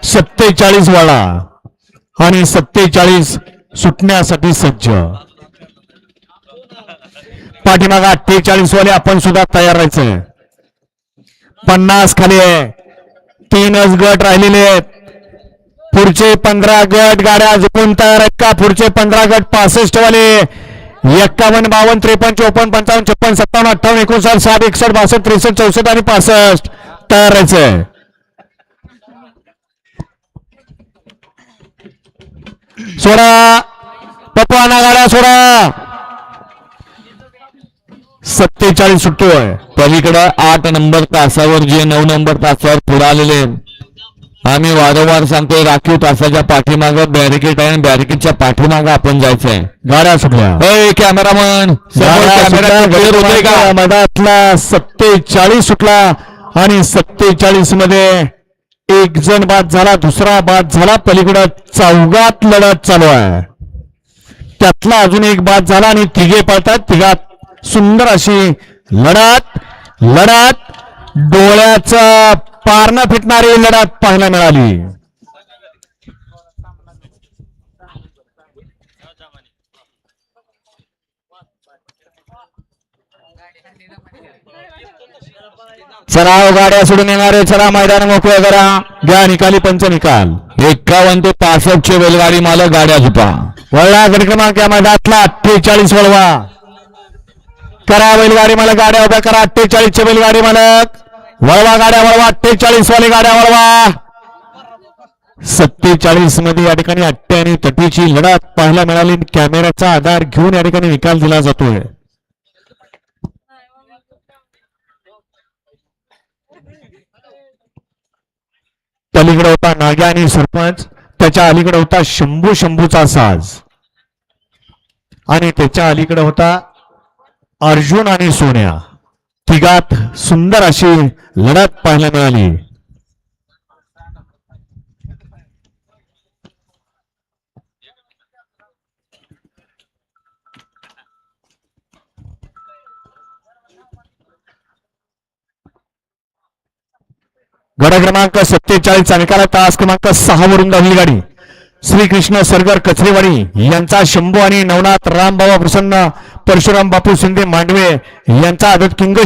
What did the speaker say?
47 वाडा आणि 47 सुटण्यासाठी सज्ज. पाठीमागा 48 वाले आपण सुद्धा तयार राहायचं. 50 खाली आहे. 3च गट राहिलेले आहेत. पुढचे 15 गट गाड्या झुकून तयार आहेत का? पुढचे 15 गट 65 वाले 51 52 53 54 55 56 57 58 59 60 61 62 63 64 आणि 65 तयार राहायचंय. सोडा पप्पाना गाड्या सोडा. 47 सुटतोय. पलीकडे 8 नंबर तासावर जे 9 नंबर तासावर पुढे आलेले आम्ही वारंवार सांगतोय राखीव तासाच्या पाठीमागं बॅरिकेड आहे. बॅरिकेडच्या पाठीमागं आपण जायचंय. गाड्या सुटल्या. कॅमेरामन मधातला 47 सुटला आणि 47 मध्ये एक जण बाद झाला. दुसरा बाद झाला. पलीकडे चौघात लढत चालू आहे. त्यातला अजून एक बाद झाला आणि तिघे पळतात. तिघात सुंदर अशी लढत डोळ्याचा पारणं फिटणारी लढत पाहायला मिळाली. चला गाड्या सोडून येणारे चला मैदान मोकळे करा. घ्या निकाली पंच निकाल. 51 ते 65 चे बैलगाडी मालक गाड्या झुपा. वळला गट क्रमांक या मैदानातला 48 वळवा करा. बैलगाडी मालक गाड्या उभ्या करा. 48 चे बैलगाडी मालक वळवा गाड्या वळवा. 48 वाले गाड्या वळवा. 47 मध्ये या ठिकाणी अट्टे आणि तटीची लढत पाहायला मिळाली. कॅमेऱ्याचा आधार घेऊन या ठिकाणी निकाल दिला जातोय. पलीकडे होता नाग्या आणि सरपंच. त्याच्या अलीकडे होता शंभूचा साज आणि त्याच्या अलीकडे होता अर्जुन आणि सोन्या. तिघात सुंदर अशी लढत पाहायला मिळाली. गड क्रमांक 47 चा निकाल. तास क्रमांक 6 वरून धावली गाडी श्रीकृष्ण सरगर कचरेवाडी यांचा शंभू आणि नवनाथ रामबाबा प्रसन्न परशुराम बापू शिंदे मांडवे यांचा आदत किंग